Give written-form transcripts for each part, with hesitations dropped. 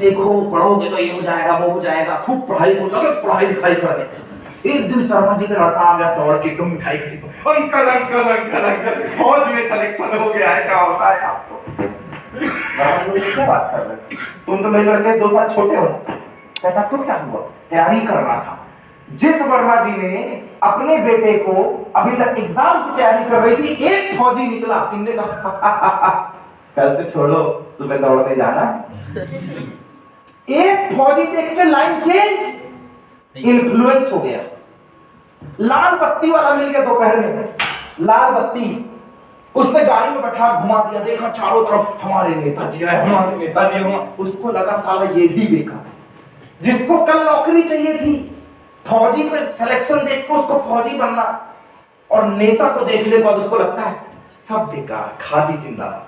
देखो पढ़ोगे तो ये हो जाएगा वो हो जाएगा, खूब पढ़ाई को लगे, पढ़ाई लिखाई करने। एक दिन शर्मा जी का लड़का आ गया दौड़ के एकदम मिठाई खरीद, अंकल अंकल अंकल अंकल फौज में सिलेक्शन हो गया है, क्या होता है आपको? क्या बात कर रहे, तुम तो मेरे लड़के 2 साल छोटे हो। कहता तो क्या हुआ, तैयारी कर रहा था। जिस वर्मा जी ने अपने बेटे को अभी तक एग्जाम की तैयारी कर रही थी, एक फौजी निकला, इनने कहा कल से छोड़ो, सुबह दौड़ने जाना। एक फौजी देख के लाइन चेंज, इन्फ्लुएंस हो गया। लाल बत्ती वाला मिल गया दोपहर में, लाल बत्ती, उसने गाड़ी में बैठा घुमा दिया, देखा चारों तरफ हमारे नेताजी आए, हमारे नेताजी आए। उसको लगा साला ये भी बेकार, जिसको कल नौकरी चाहिए थी, फौजी को सिलेक्शन देख के उसको फौजी बनना, और नेता को देखने के बाद उसको लगता है सब बेकार, खादी जिंदाबाद,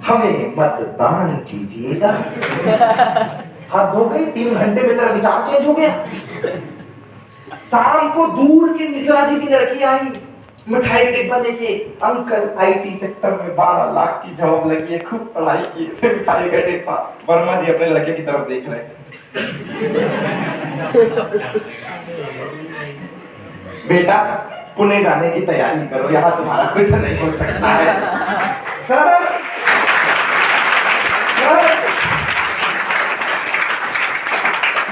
हमें मतदान कीजिएगा। हाथ धो गई, 3 घंटे में तेरा विचार चेंज हो गया। शाम को दूर की मिश्रा जी की लड़की आई, मिठाई का डिब्बा लेके, अंकल आईटी सेक्टर में 12 लाख की जॉब लगी है, खूब पढ़ाई की, फिर मिठाई का डिब्बा। वर्मा जी अपने लड़के की तरफ देख रहे हैं। बेटा पुणे जाने की तैयारी करो, यहाँ तुम्हारा कुछ नहीं हो सकता है। सर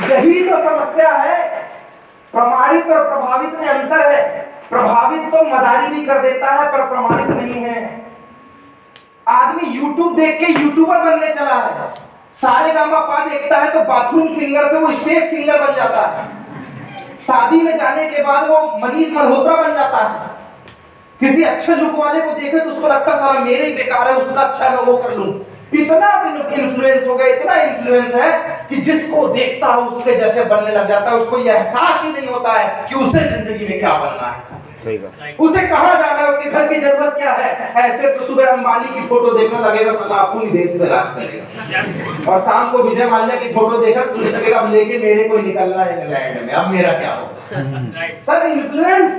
यही तो समस्या है, प्रमाणित और प्रभावित में अंतर है। प्रभावित तो मदारी भी कर देता है पर प्रमाणित नहीं है। आदमी YouTube देख के यूट्यूबर बनने चला है, सारेगामापा देखता है तो बाथरूम सिंगर से वो स्टेज सिंगर बन जाता है, शादी में जाने के बाद वो मनीष मल्होत्रा बन जाता है। किसी अच्छे लुक वाले को देखे तो उसको लगता है साला मेरे ही बेकार है, उसका अच्छा मैं वो कर लूं। इतना इन्फ्लुएंस हो गया, इतना इन्फ्लुएंस है कि जिसको देखता है उसके जैसे बनने लग जाता है। उसको यह एहसास ही नहीं होता है कि उसे जिंदगी में क्या बनना है, सही बात। उसे कहाँ जाना है, उसके घर की जरूरत क्या है। ऐसे तो सुबह अंबानी की फोटो देखने लगेगा साला अपनी देश में राज करेगा, और शाम को विजय माल्या की फोटो देखकर तुझे लगेगा अब लेके मेरे को निकलना है इंग्लैंड में, अब मेरा क्या होगा। सर इन्फ्लुएंस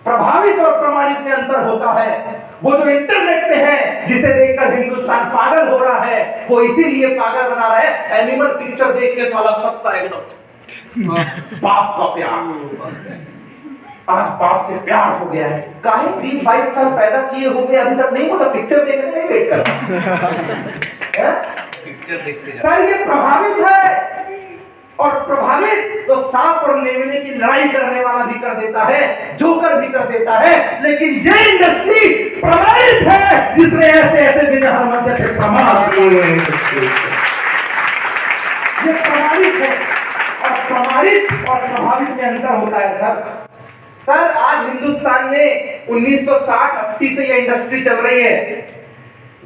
प्रभावित और प्रमाणित में अंतर होता है। वो जो इंटरनेट पे है, जिसे देखकर हिंदुस्तान पागल हो रहा है, वो इसीलिए पागल बना रहा है। एनिमल पिक्चर देख के साला सबका एकदम बाप का प्यार, आज बाप से प्यार हो गया है। काहे 20-22 साल पैदा किए होंगे, अभी तक नहीं होता, पिक्चर देखने में वेट कर पिक्चर देखते सर ये प्रभावित है, और प्रभावित तो सांप और नेवले की लड़ाई करने वाला भी कर देता है, जोकर भी कर देता है। लेकिन ये इंडस्ट्री प्रमाणित है, जिसने ऐसे ऐसे बिना हरमत जैसे प्रमाण किए, ये प्रमाणित है। और प्रमाणित और प्रभावित में अंतर होता है सर आज हिंदुस्तान में 1960-80 से ये इंडस्ट्री चल रही है,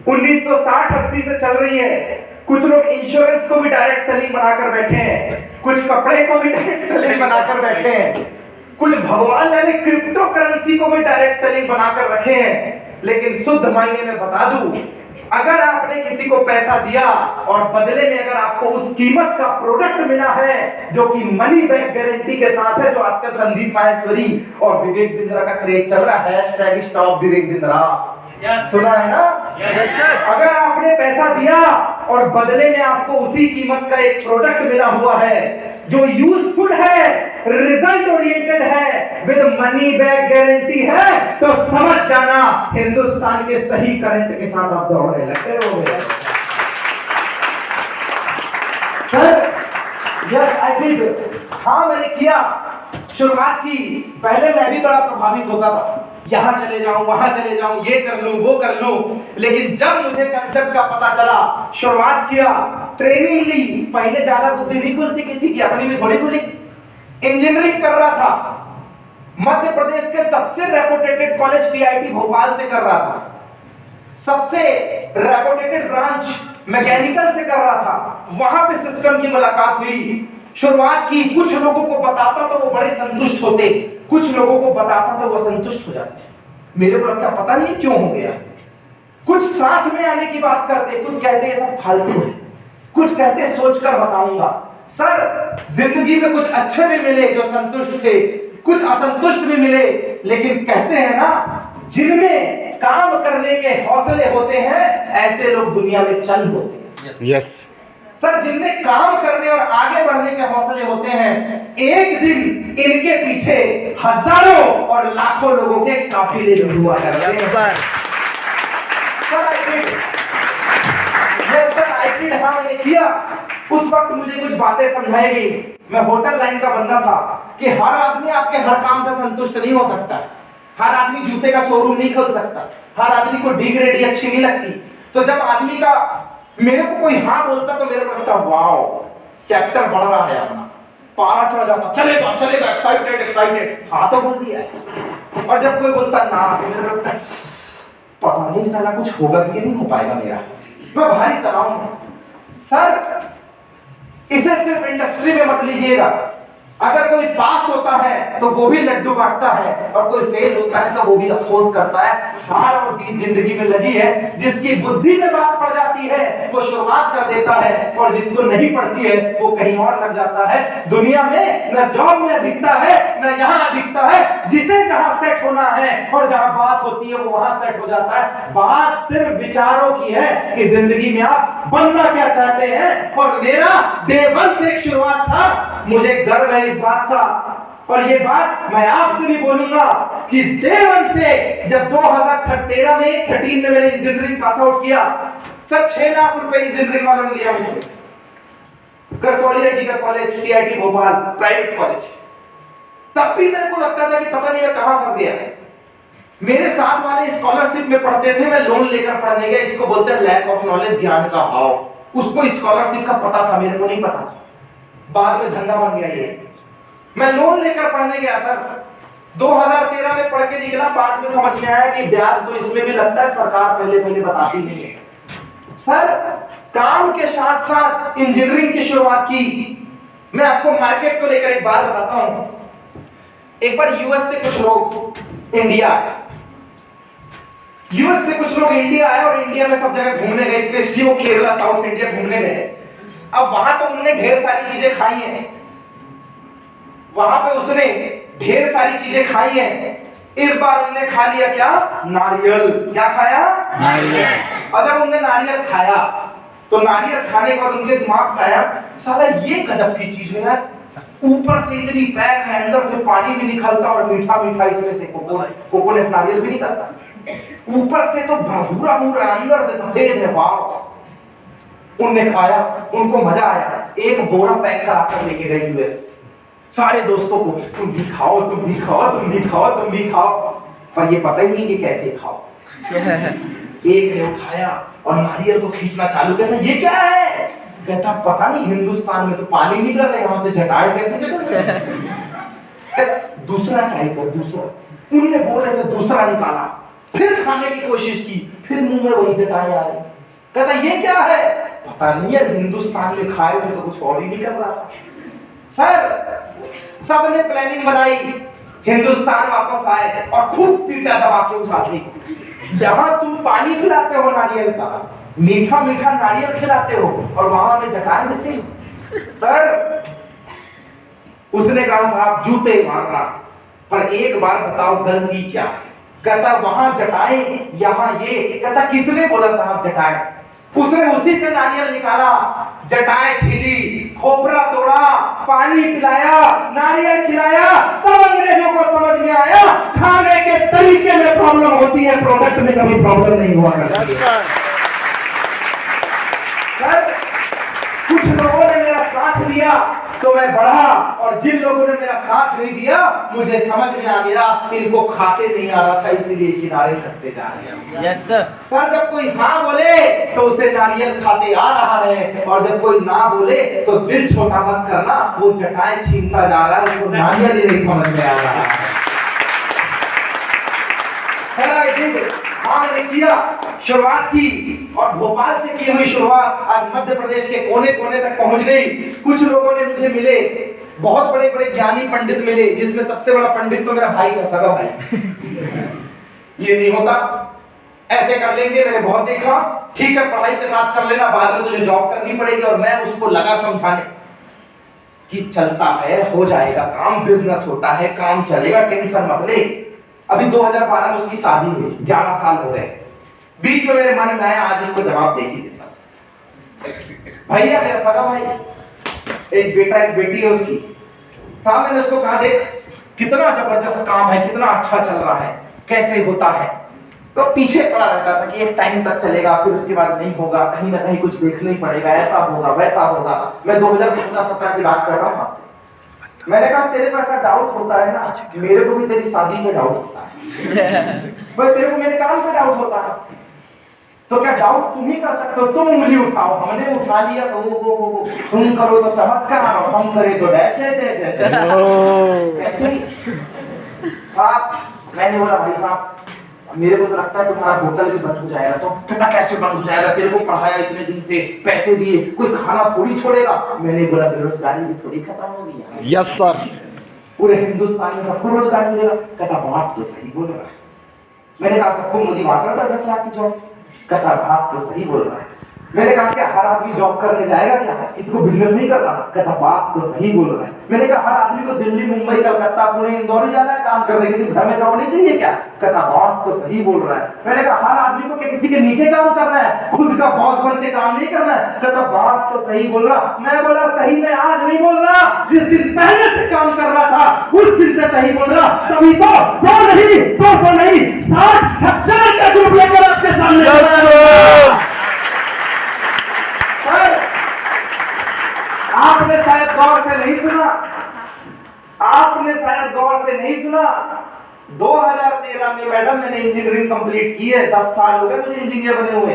1960-80 से चल रही है। कुछ लोग इंश्योरेंस को भी डायरेक्ट सेलिंग बनाकर बैठे हैं, कुछ कपड़े को भी डायरेक्ट सेलिंग बनाकर बैठे हैं, कुछ भगवान ने भी क्रिप्टो करेंसी को भी डायरेक्ट सेलिंग बनाकर रखे हैं। लेकिन शुद्ध मायने में बता दूं, अगर आपने किसी को पैसा दिया और बदले में अगर आपको उस कीमत का प्रोडक्ट मिला है जो कि मनी बैक गारंटी के साथ है, जो आजकल संदीप माहेश्वरी और विवेक बिंद्रा का क्रेज चल रहा है, #स्टॉप विवेक बिंद्रा, सुना है ना? अगर आपने पैसा दिया और बदले में आपको उसी कीमत का एक प्रोडक्ट मिला हुआ है जो यूजफुल है, रिजल्ट ओरिएंटेड है, विद मनी बैक गारंटी है, तो समझ जाना हिंदुस्तान के सही करंट के साथ आप दौड़ने लगते हो। सर यस आई डिड, हाँ मैंने किया, शुरुआत की। पहले मैं भी बड़ा प्रभावित होता था, यहाँ चले जाऊं वहां चले जाऊं, ये कर लूं वो कर लूं। लेकिन जब मुझे कंसेप्ट का पता चला, शुरुआत किया, ट्रेनिंग ली। पहले ज्यादा बुद्धि नहीं खुलती किसी की, अपनी में थोड़ी खुली। इंजीनियरिंग कर रहा था, मध्य प्रदेश के सबसे रेपुटेटेड कॉलेज टीआईटी भोपाल से कर रहा था, सबसे रेपुटेटेड ब्रांच मैकेनिकल से कर रहा था। वहां पे सिस्टम की मुलाकात हुई, शुरुआत की। कुछ लोगों को बताता तो वो बड़े संतुष्ट होते, कुछ लोगों को बताता तो वो संतुष्ट हो जाते। मेरे को लगता पता नहीं क्यों हो गया। कुछ साथ में आने की बात करते, कुछ कहते ये सब फालतू है, कुछ कहते सोचकर बताऊंगा। सर जिंदगी में कुछ अच्छे भी मिले जो संतुष्ट थे, कुछ असंतुष्ट भी मिले, लेकिन कहते हैं ना, जिनमें काम करने के हौसले होते हैं ऐसे लोग दुनिया में चंद होते हैं। यस सर जिनमें काम करने और आगे बढ़ने के हौसले होते हैं, एक दिन इनके पीछे हजारों और लाखों लोगों के काफिले हुआ करते हैं। सर आई डिड हाँ मैंने किया। उस वक्त मुझे कुछ बातें समझाई गई। मैं होटल लाइन का बंदा था कि हर आदमी आपके हर काम से संतुष्ट नहीं हो सकता, हर आदमी जूते का शोरूम नहीं खोल सकता, हर आदमी को डी ग्रेड अच्छी नहीं लगती। तो जब आदमी का मेरे को कोई हाँ बोलता तो मेरे को लगता वाओ चैप्टर बढ़ रहा है अपना, पारा चढ़ जाता, चलेगा चलेगा, एक्साइटेड एक्साइटेड, हाँ तो बोल दिया है। और जब कोई बोलता ना तो मेरे को लगता पता नहीं साला कुछ होगा कि नहीं हो पाएगा मेरा, मैं भारी तनाव में। सर इसे सिर्फ इंडस्ट्री में मत लीजिएगा। अगर कोई पास होता है तो वो भी लड्डू बांटता है, और कोई फेल होता है तो वो भी अफसोस करता है। हार और जीत जिंदगी में लगी है। जिसकी बुद्धि में बात पड़ जाती है वो शुरुआत कर देता है, और जिसको नहीं पड़ती है वो कहीं और लग जाता है। दुनिया में न जॉब में दिखता है न यहाँ दिखता है। जिसे जहां सेट होना है और जहां बात होती है वो वहां सेट हो जाता है। बात सिर्फ विचारों की है कि जिंदगी में आप बनना क्या चाहते हैं। और मेरा डे वन से एक शुरुआत था, मुझे गर्व है इस बात का। और ये बात मैं आपसे भी बोलूंगा कि डे वन से जब 2013 में 13 में मैंने इंजीनियरिंग पास आउट किया, सर 6 लाख रुपए इंजीनियरिंग वालों ने लिया मुझसे। करसौलिया जी का college, TIT Bhopal private college. तब भी मेरे को लगता था कि पता नहीं मैं कहां फंस गया। मेरे साथ वाले स्कॉलरशिप में पढ़ते थे, मैं लोन लेकर पढ़ने गया। इसको बोलते हैं लैक ऑफ नॉलेज, ज्ञान का अभाव। उसको स्कॉलरशिप का पता था, मेरे को नहीं पता था। बाद में धंधा बन गया ये। मैं लोन लेकर पढ़ने गया सर, 2013 में पढ़ के निकला। बाद में समझ में आया कि ब्याज तो इसमें भी लगता है, सरकार पहले पहले बताती नहीं है। सर काम के साथ साथ इंजीनियरिंग की शुरुआत की। मैं आपको मार्केट को लेकर एक बात बताता हूं। एक बार यूएस से कुछ लोग इंडिया आए, यूएस से कुछ लोग इंडिया आए और इंडिया में सब जगह घूमने गए, स्पेशली वो केरला साउथ इंडिया घूमने गए। अब वहां तो उन्होंने ढेर सारी चीजें खाई हैं, वहां पे उसने ढेर सारी चीजें खाई हैं। इस बार उन्होंने खा लिया क्या? नारियल। क्या खाया? नारियल। और जब उन्होंने नारियल खाया तो नारियल खाने के बाद उनके दिमाग में आया साला ये गजब की चीज है यार, ऊपर से इतनी पैक है, अंदर से पानी भी निकलता और मीठा मीठा इसमें से कोकोनट नारियल भी निकलता, ऊपर से तो भरपूरा पूरा, अंदर से सफेद है। वाह। उनने खाया, उनको मजा आया। एक बोरा पैक करा कर लेके गए यूएस। सारे दोस्तों को तुम भी खाओ, तुम भी खाओ, तुम भी खाओ, तुम भी खाओ। पर ये पता ही नहीं कि कैसे खाओ। एक ने उठाया और नारियल को खींचना चालू किया। ये क्या है? कहता पता नहीं, हिंदुस्तान में तो पानी निकल रहा है, यहाँ से जटाए कैसे निकल रहे। दूसरा ट्राई कर, दूसरा। उन्होंने बोले से दूसरा निकाला, फिर खाने की कोशिश की, फिर मुंह में वही जटाए आ रहे। कहता ये क्या है? पता नहीं है, हिंदुस्तान में खाए थे तो कुछ और ही निकल रहा था। सर सबने प्लानिंग बनाई, हिंदुस्तान वापस आए और खूब पीटा दबा के उस आदमी को। जहां तुम पानी पिलाते हो नारियल का, मीठा मीठा नारियल खिलाते हो, और वहां में जटाए देते हो। सर उसने कहा साहब जूते मारना, पर एक बार बताओ गलती क्या है? कहता वहां जटाए, यहाँ ये। कहता किसने बोला साहब जटाए? उसने उसी से नारियल निकाला, जटाए छीली, खोपरा तोड़ा, पानी पिलाया, नारियल खिलाया। तब अंग्रेजों को समझ में आया खाने के तरीके में प्रॉब्लम होती है, प्रोडक्ट में कभी प्रॉब्लम नहीं हुआ करती है। सर कुछ लोगों ने मेरा साथ दिया तो मैं बढ़ा, और जिन लोगों ने मेरा साथ नहीं दिया मुझे समझ में आ गया इनको खाते नहीं आ रहा था, इसीलिए किनारे करते जा रहे हैं। Yes sir. सर जब कोई हाँ बोले तो उसे नारियल खाते आ रहा है, और जब कोई ना बोले तो दिल छोटा मत करना, वो जटाए छीनता जा रहा है, उसको नारियल ही नहीं समझ में आ रहा है। हाँ मैंने किया, शुरुआत की, और भोपाल से की हुई शुरुआत आज मध्य प्रदेश के कोने कोने तक पहुंच गई। कुछ लोगों ने मुझे मिले, बहुत बड़े बड़े ज्ञानी पंडित मिले, जिसमें सबसे बड़ा पंडित तो मेरा भाई था, सगा भाई। ये नहीं होता, ऐसे कर लेंगे, मैंने बहुत देखा। ठीक है पढ़ाई के साथ कर लेना, बाद में तुझे जॉब करनी पड़ेगी। और मैं उसको लगा समझाने कि चलता है, हो जाएगा काम, बिजनेस होता है, काम चलेगा, टेंशन मत ले। अभी 2012 में उसकी शादी हुई, 11 साल हो गए। बीच में मेरे मन में आया आज इसको जवाब दे ही देता। भैया मेरा सगा भाई, एक बेटा एक बेटी है उसकी। साहब मैंने उसको कहा देख कितना जबरदस्त काम है, कितना अच्छा चल रहा है, कैसे होता है। तो पीछे पड़ा रहता था कि एक टाइम तक चलेगा, फिर उसके बाद नहीं होगा, कहीं ना कहीं कुछ देखना ही पड़ेगा, ऐसा होगा वैसा होगा। मैं 2016-17 की बात कर रहा हूँ आपसे। मैंने कहा तेरे को ऐसा डाउट होता है ना, मेरे को भी तेरी शादी में डाउट होता है। भाई तेरे को मेरे काम से डाउट होता है, तो क्या डाउट तुम ही कर सकते हो? तुम उंगली उठाओ, हमने उठा लिया तो वो तुम करो तो चमत्कार और हम करे तो ऐसे ही। मैंने बोला भाई साहब मेरे को तो लगता है तुम्हारा होटल भी बंद हो जाएगा। तो कहता कैसे बंद हो जाएगा, तेरे को पढ़ाया इतने दिन से, पैसे दिए, कोई खाना थोड़ी छोड़ेगा। मैंने बोला बेरोजगारी भी थोड़ी खत्म होगी। Yes sir. पूरे हिंदुस्तान में सबको रोजगार मिलेगा। कहता बात तो सही बोल रहा है। मैंने कहा सबको मोदी बांट रहा था 10 लाख की जॉब। कहता बात तो सही बोल रहा है। मैंने कहा क्या हर आदमी जॉब करने जाएगा क्या, किसी को बिजनेस नहीं करना? कहता बात तो सही बोल रहा है। मैंने कहा हर आदमी को दिल्ली मुंबई कलकत्ता पुणे इंदौर ही जाना है काम करने, किसी घर में जॉब नहीं चाहिए क्या? कहता बात तो सही बोल रहा है। मैंने कहा हर आदमी को क्या किसी के नीचे काम करना है, खुद का बॉस बन के काम नहीं करना है? कहता बात तो सही बोल रहा। मैं बोला सही मैं आज नहीं बोल रहा, जिस दिन पहले से काम कर रहा था उस दिन से सही बोल रहा। तभी तो दो नहीं 200 नहीं 60,000 का ग्रुप लेकर आपके सामने। आपने शायद गौर से नहीं सुना, आपने शायद गौर से नहीं सुना। 2013 में मैडम मैंने इंजीनियरिंग कंप्लीट की है, 10 साल हो गए मुझे इंजीनियर बने हुए।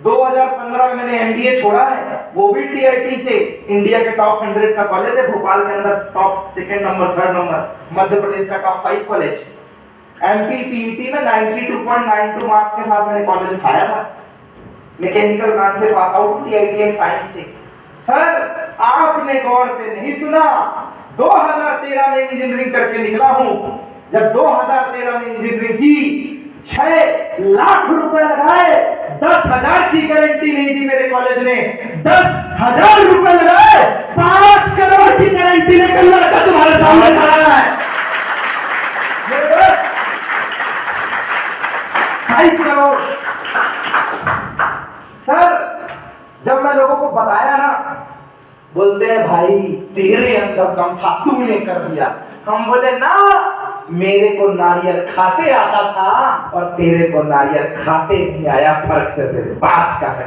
2015 में मैंने एमबीए छोड़ा है, वो भी टीआईटी से, इंडिया के टॉप 100 का कॉलेज है, भोपाल के अंदर top 2nd number 3rd number, Madhya Pradesh का टॉप 5 कॉलेज। एमपी पीईटी में 92.92 मार्क्स के साथ मैंने कॉलेज उठाया था। मैकेनिकल ब्रांच से pass out, TIT and science से। सर आपने गौर से नहीं सुना, 2013 में इंजीनियरिंग करके निकला हूं। जब 2013 में इंजीनियरिंग की, 6 लाख रुपए लगाए, 10,000 की गारंटी नहीं दी मेरे कॉलेज ने, 10,000 रुपए लगाए, 5 करोड़ की गारंटी लेकर लड़का तुम्हारे सामने खड़ा है। 5 करोड़। सर जब मैं लोगों को बताया ना, बोलते हैं भाई तेरे अंदर दम था तूने कर दिया। हम बोले ना मेरे को नारियल खाते आता था और तेरे को नारियल खाते नहीं आया, फर्क सिर्फ इस बात का है।